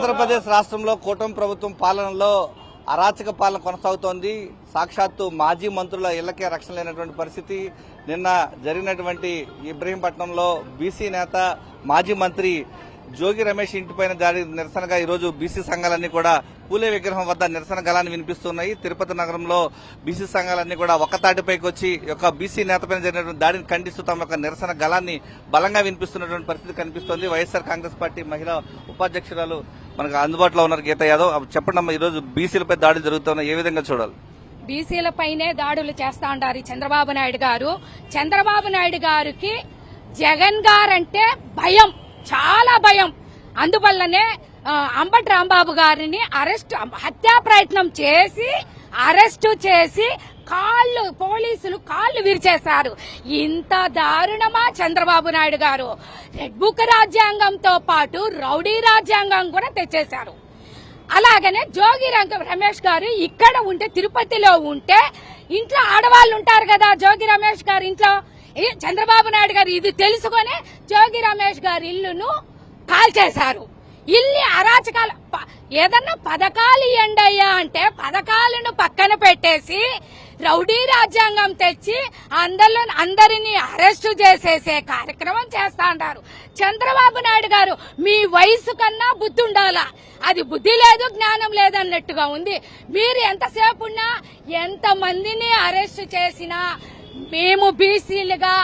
ఆంధ్రప్రదేశ్ రాష్ట్రంలో కూటమి ప్రభుత్వం పాలనలో అరాచక పాలన కొనసాగుతోంది. సాక్షాత్తు మాజీ మంత్రుల ఇళ్లకే రక్షణ లేనటువంటి పరిస్థితి. నిన్న జరిగినటువంటి ఇబ్రహీంపట్నంలో బీసీ నేత మాజీ మంత్రి జోగి రమేష్ ఇంటిపైన దాడి నిరసనగా ఈరోజు బీసీ సంఘాలన్నీ కూడా పూలే విగ్రహం వద్ద నిరసన గళాన్ని వినిపిస్తున్నాయి. తిరుపతి నగరంలో బీసీ సంఘాలన్నీ కూడా ఒక్కతాటిపైకి వచ్చి యొక్క బీసీ నేతపైన జరిగినటువంటి దాడిని ఖండిస్తూ తమ యొక్క నిరసన గళాన్ని బలంగా వినిపిస్తున్నటువంటి పరిస్థితి కనిపిస్తోంది. వైఎస్ఆర్ కాంగ్రెస్ పార్టీ మహిళా ఉపాధ్యక్షురాలు మనకు అందుబాటులో ఉన్నారు గీత యాదవ్. చెప్పండి అమ్మా, ఈరోజు బీసీలపై దాడులు జరుగుతున్నాయి, ఏ విధంగా చూడాలి? బీసీలపైనే దాడులు చేస్తా ఉండారు చంద్రబాబు నాయుడు గారు. చంద్రబాబు నాయుడు గారికి జగన్ గారంటే భయం, చాలా భయం. అందువల్లనే అంబటి రాంబాబు గారిని హత్యా ప్రయత్నం చేసి అరెస్టు చేసి పోలీసులు కాళ్లు విరిచేశారు. ఇంత దారుణమా చంద్రబాబు నాయుడు గారు? రెడ్ బుక్ రాజ్యాంగంతో పాటు రౌడీ రాజ్యాంగం కూడా తెచ్చేశారు. అలాగనే జోగి రమేష్ గారు ఇక్కడ ఉంటే, తిరుపతిలో ఉంటే, ఇంట్లో ఆడవాళ్లు ఉంటారు కదా, జోగి రమేష్ గారి ఇంట్లో చంద్రబాబు నాయుడు గారు ఇది తెలుసుకునే జోగి రమేష్ గారి ఇల్లును కాల్చేశారు. ఇల్లు అరాచకాలు. ఏదన్నా పథకాలు ఎండయ్యా అంటే పథకాలను పక్కన పెట్టేసి రౌడీ రాజ్యాంగం తెచ్చి అందరినీ అరెస్టు చేసేసే కార్యక్రమం చేస్తా అంటారు. చంద్రబాబు నాయుడు గారు, మీ వయసు కన్నా బుద్ధి ఉండాలా, అది బుద్ధి లేదు జ్ఞానం లేదన్నట్టుగా ఉంది. మీరు ఎంతసేపు ఉన్నా, ఎంతమందిని అరెస్టు చేసినా మేము బీసీలుగా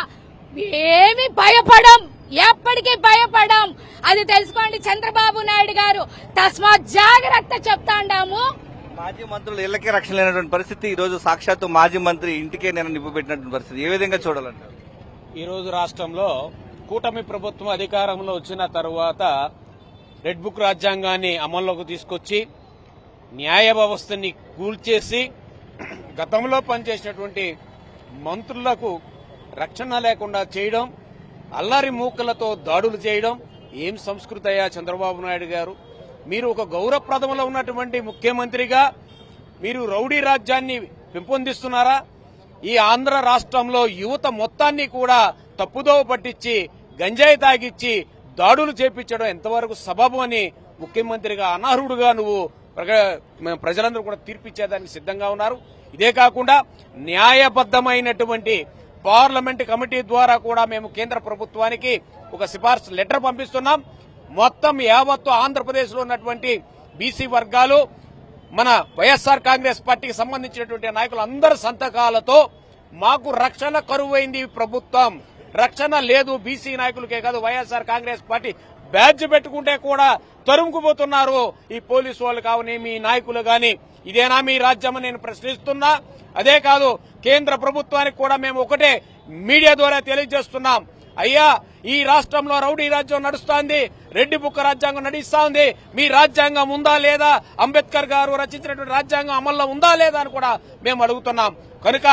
ఏమి భయపడం, ఎప్పటికీ భయపడం. అది తెలుసుకోండి చంద్రబాబు నాయుడు గారు. తస్మాత్ జాగ్రత్త చెప్తాండాము. మాజీ మంత్రులు ఇళ్లకే రక్షణ లేనటువంటి పరిస్థితి, ఈ రోజు సాక్షాత్తు మాజీ మంత్రి ఇంటికే నేను నిప్పుపెట్టినటువంటి పరిస్థితి, ఏ విధంగా చూడాలంటారు? ఈ రోజు రాష్ట్రంలో కూటమి ప్రభుత్వం అధికారంలో వచ్చిన తరువాత రెడ్ బుక్ రాజ్యాంగాన్ని అమల్లోకి తీసుకొచ్చి న్యాయ వ్యవస్థని కూల్చేసి గతంలో పనిచేసినటువంటి మంత్రులకు రక్షణ లేకుండా చేయడం, అల్లరి మూకలతో దాడులు చేయడం ఏం సంస్కృతి అయ్యా చంద్రబాబు నాయుడు గారు? మీరు ఒక గౌరవప్రదంలో ఉన్నటువంటి ముఖ్యమంత్రిగా మీరు రౌడీ రాజ్యాన్ని పెంపొందిస్తున్నారా? ఈ ఆంధ్ర రాష్ట్రంలో యువత మొత్తాన్ని కూడా తప్పుదోవ పట్టించి గంజాయి తాగిచ్చి దాడులు చేపించడం ఎంతవరకు సబబు అని ముఖ్యమంత్రిగా అనర్హుడుగా నువ్వు ప్రజలందరూ కూడా తీర్పిచ్చేదానికి సిద్ధంగా ఉన్నారు. ఇదే కాకుండా న్యాయబద్దమైనటువంటి పార్లమెంట్ కమిటీ ద్వారా కూడా మేము కేంద్ర ప్రభుత్వానికి ఒక సిఫార్సు లెటర్ పంపిస్తున్నాం. మొత్తం యావత్తు ఆంధ్రప్రదేశ్ లో ఉన్నటువంటి బీసీ వర్గాలు, మన వైఎస్ఆర్ కాంగ్రెస్ పార్టీకి సంబంధించినటువంటి నాయకులు అందరి సంతకాలతో మాకు రక్షణ కరువైంది, ప్రభుత్వం రక్షణ లేదు, బీసీ నాయకులకే కాదు వైఎస్ఆర్ కాంగ్రెస్ పార్టీ బ్యాడ్జ్ పెట్టుకుంటే కూడా తరుముకుపోతున్నారు ఈ పోలీసు వాళ్ళు కావని, మీ నాయకులు గాని. ఇదేనా మీ రాజ్యం నేను ప్రశ్నిస్తున్నా. అదే కాదు, కేంద్ర ప్రభుత్వానికి కూడా మేము ఒకటే మీడియా ద్వారా తెలియజేస్తున్నాం. అయ్యా, ఈ రాష్ట్రంలో రౌడీ రాజ్యం నడుస్తోంది, రెడ్డి బుక్ రాజ్యాంగం నడుస్తా ఉంది. మీ రాజ్యాంగం ఉందా లేదా? అంబేద్కర్ గారు రచించినటువంటి రాజ్యాంగం అమల్లో ఉందా లేదా అని కూడా మేము అడుగుతున్నాం. కనుక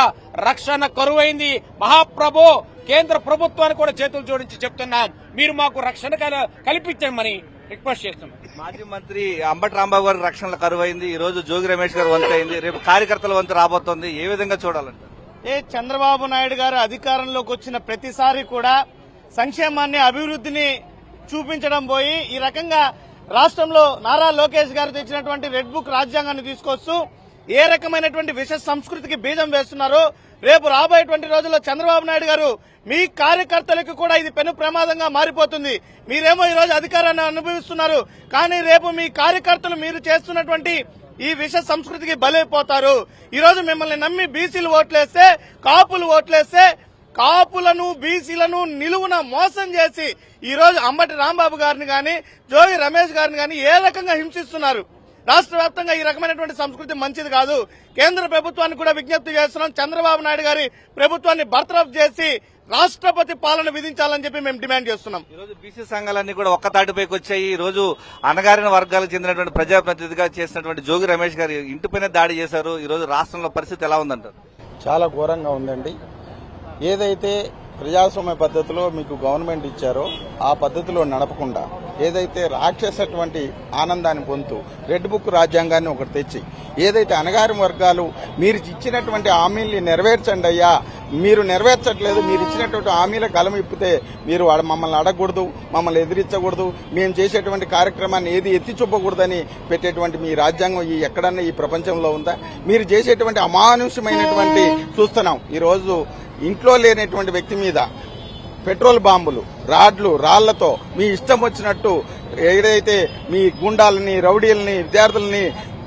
రక్షణ కరువైంది. మహాప్రభు కేంద్ర ప్రభుత్వానికి కూడా చేతులు జోడించి చెప్తున్నాం, మీరు మాకు రక్షణ కల్పించమని రిక్వెస్ట్ చేస్తున్నాం. మాజీ మంత్రి అంబటి రాంబాబు గారికి రక్షణ కరువైంది, ఈ రోజు జోగి రమేష్ గారు వంతు అయింది, రేపు కార్యకర్తల వంతు రాబోతోంది, ఏ విధంగా చూడాలంటారు? చంద్రబాబు నాయుడు గారు అధికారంలోకి వచ్చిన ప్రతిసారి కూడా సంక్షేమాన్ని, అభివృద్ధిని చూపించడం పోయి ఈ రకంగా రాష్ట్రంలో నారా లోకేష్ గారు తెచ్చినటువంటి రెడ్ బుక్ రాజ్యాంగాన్ని తీసుకొస్తూ ఏ రకమైనటువంటి విష సంస్కృతికి బీజం వేస్తున్నారో రేపు రాబోయేటువంటి రోజుల్లో చంద్రబాబు నాయుడు గారు మీ కార్యకర్తలకు కూడా ఇది పెను ప్రమాదంగా మారిపోతుంది. మీరేమో ఈ రోజు అధికారాన్ని అనుభవిస్తున్నారు, కానీ రేపు మీ కార్యకర్తలు మీరు చేస్తున్నటువంటి ఈ విష సంస్కృతికి బలైపోతారు. ఈ రోజు మిమ్మల్ని నమ్మి బీసీలు ఓట్లేస్తే, కాపులు ఓట్లేస్తే, కాపులను బీసీలను నిలువున మోసం చేసి ఈ రోజు అంబటి రాంబాబు గారిని గాని, జోగి రమేష్ గారిని గాని ఏ రకంగా హింసిస్తున్నారు. రాష్ట్ర వ్యాప్తంగా ఈ రకమైనటువంటి సంస్కృతి మంచిది కాదు. కేంద్ర ప్రభుత్వాన్ని కూడా విజ్ఞప్తి చేస్తున్నాం, చంద్రబాబు నాయుడు గారి ప్రభుత్వాన్ని బర్తరఫ్ చేసి రాష్ట్రపతి పాలన విధించాలని చెప్పి మేము డిమాండ్ చేస్తున్నాం. ఈ రోజు బీసీ సంఘాలన్నీ కూడా ఒక్కతాటిపైకి వచ్చాయి. ఈ రోజు అణగారిన వర్గాలకు చెందినటువంటి ప్రజాప్రతినిధిగా చేసినటువంటి జోగి రమేష్ గారు ఇంటిపైన దాడి చేశారు. ఈ రోజు రాష్ట్రంలో పరిస్థితి ఎలా ఉందంటారు? చాలా ఘోరంగా ఉందండి. ఏదైతే ప్రజాస్వామ్య పద్ధతిలో మీకు గవర్నమెంట్ ఇచ్చారో ఆ పద్ధతిలో నడపకుండా ఏదైతే రాక్షసటువంటి ఆనందాన్ని పొందుతూ రెడ్ బుక్ రాజ్యాంగాన్ని ఒకటి తెచ్చి ఏదైతే అణగారిన వర్గాలు మీరు ఇచ్చినటువంటి హామీల్ని నెరవేర్చండి అయ్యా, మీరు నెరవేర్చట్లేదు, మీరు ఇచ్చినటువంటి హామీల గలం ఇప్పితే మీరు మమ్మల్ని అడగకూడదు, మమ్మల్ని ఎదిరించకూడదు, మేము చేసేటువంటి కార్యక్రమాన్ని ఏది ఎత్తి చూపకూడదని పెట్టేటువంటి మీ రాజ్యాంగం ఎక్కడన్నా ఈ ప్రపంచంలో ఉందా? మీరు చేసేటువంటి అమానుషమైనటువంటి చూస్తున్నాం. ఈరోజు ఇంట్లో లేనటువంటి వ్యక్తి మీద పెట్రోల్ బాంబులు, రాడ్లు, రాళ్లతో మీ ఇష్టం వచ్చినట్టు ఏదైతే మీ గుండాలని, రౌడీలని, విద్యార్థులని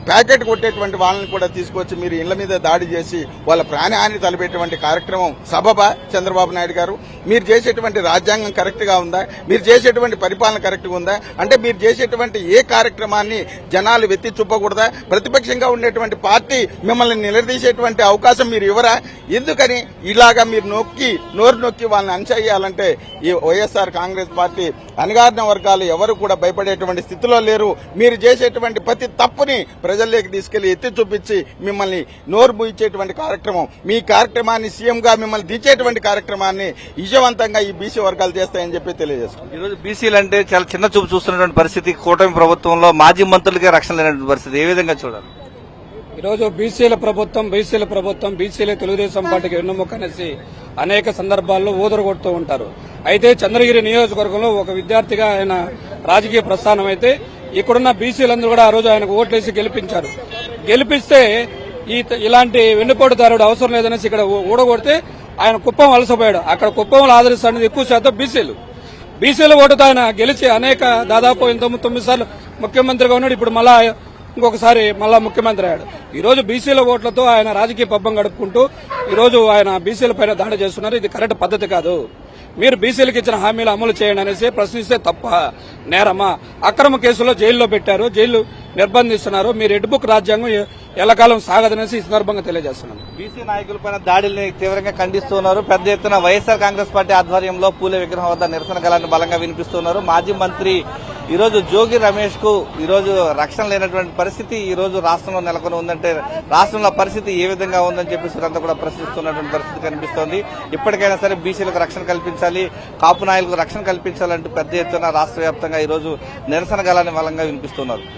ప్యాకెట్ కొట్టేటువంటి వాళ్ళని కూడా తీసుకొచ్చి మీరు ఇళ్ల మీద దాడి చేసి వాళ్ళ ప్రాణహాని తలపెట్టేటువంటి కార్యక్రమం సబబా? చంద్రబాబు నాయుడు గారు, మీరు చేసేటువంటి రాజ్యాంగం కరెక్ట్ గా ఉందా? మీరు చేసేటువంటి పరిపాలన కరెక్ట్ గా ఉందా? అంటే మీరు చేసేటువంటి ఏ కార్యక్రమాన్ని జనాలు వెత్తి చూపకూడదా? ప్రతిపక్షంగా ఉండేటువంటి పార్టీ మిమ్మల్ని నిలదీసేటువంటి అవకాశం మీరు ఇవ్వరా? ఎందుకని ఇలాగా మీరు నోరు నొక్కి వాళ్ళని అణచేయాలంటే ఈ వైఎస్ఆర్ కాంగ్రెస్ పార్టీ అణగారిన వర్గాలు ఎవరు కూడా భయపడేటువంటి స్థితిలో లేరు. మీరు చేసేటువంటి ప్రతి తప్పుని ప్రజల్లోకి తీసుకెళ్లి ఎత్తి చూపించి మిమ్మల్ని నోరు మూయించేటువంటి కార్యక్రమం, మీ కార్యక్రమాన్ని సీఎంగా మిమ్మల్ని దించేటువంటి కార్యక్రమాన్ని విజయవంతంగా ఈ బీసీ వర్గాలు చేస్తాయని చెప్పి తెలియజేస్తున్నాం. ఈరోజు బీసీలు అంటే చాలా చిన్న చూపు చూస్తున్నటువంటి పరిస్థితి, కూటమి ప్రభుత్వంలో మాజీ మంత్రులకే రక్షణ లేనటువంటి పరిస్థితి ఏ విధంగా చూడాలి? ఈరోజు బీసీల ప్రభుత్వం బీసీలే తెలుగుదేశం పార్టీకి వెన్నుముక అనేసి అనేక సందర్భాల్లో ఊదరగొడుతూ ఉంటారు. అయితే చంద్రగిరి నియోజకవర్గంలో ఒక విద్యార్థిగా ఆయన రాజకీయ ప్రస్థానం అయితే ఇక్కడున్న బీసీలందరూ కూడా ఆ రోజు ఆయనకు ఓట్లేసి గెలిపించారు. గెలిపిస్తే ఇలాంటి వెన్నుపోటుదారుడు అవసరం లేదనేసి ఇక్కడ ఊడగొడితే ఆయన కుప్పం వలసపోయాడు. అక్కడ కుప్పంలో ఆదరిస్తున్నది ఎక్కువ శాతం బీసీల ఓటుతో ఆయన గెలిచి దాదాపు 9 సార్లు ముఖ్యమంత్రిగా ఉన్నాడు. ఇప్పుడు మళ్ళా ఇంకొకసారి ముఖ్యమంత్రి అయ్యాడు. ఈ రోజు బీసీల ఓట్లతో ఆయన రాజకీయ పబ్బం గడుపుకుంటూ ఈ రోజు ఆయన బీసీల పైన దాడి చేస్తున్నారు. ఇది కరెక్ట్ పద్ధతి కాదు. మీరు బీసీలకు ఇచ్చిన హామీలు అమలు చేయండి అనేసి ప్రశ్నిస్తే తప్ప, నేరమా? అక్రమ కేసులో జైల్లో పెట్టారు, జైలు నిర్బంధిస్తున్నారు. మీ రెడ్ బుక్ రాజ్యాంగం ఎల్లకాలం సాగదనేసి ఈ సందర్భంగా తెలియజేస్తున్నాను. బీసీ నాయకులపైన దాడుల్ని తీవ్రంగా ఖండిస్తున్నారు. పెద్ద ఎత్తున వైఎస్ఆర్ కాంగ్రెస్ పార్టీ ఆధ్వర్యంలో పూలే విగ్రహం వద్ద నిరసన గలాన్ని బలంగా వినిపిస్తున్నారు. మాజీ మంత్రి ఈరోజు జోగి రమేష్ కు ఈరోజు రక్షణ లేనటువంటి పరిస్థితి ఈ రోజు రాష్ట్రంలో నెలకొని ఉందంటే రాష్ట్రంలో పరిస్థితి ఏ విధంగా ఉందని చెప్పేసి వీరంతా కూడా ప్రశ్నిస్తున్నటువంటి పరిస్థితి కనిపిస్తోంది. ఇప్పటికైనా సరే బీసీలకు రక్షణ కల్పించాలి, కాపు నాయకులకు రక్షణ కల్పించాలంటూ పెద్ద ఎత్తున రాష్ట్ర వ్యాప్తంగా ఈ రోజు నిరసన గలాన్ని బలంగా వినిపిస్తున్నారు.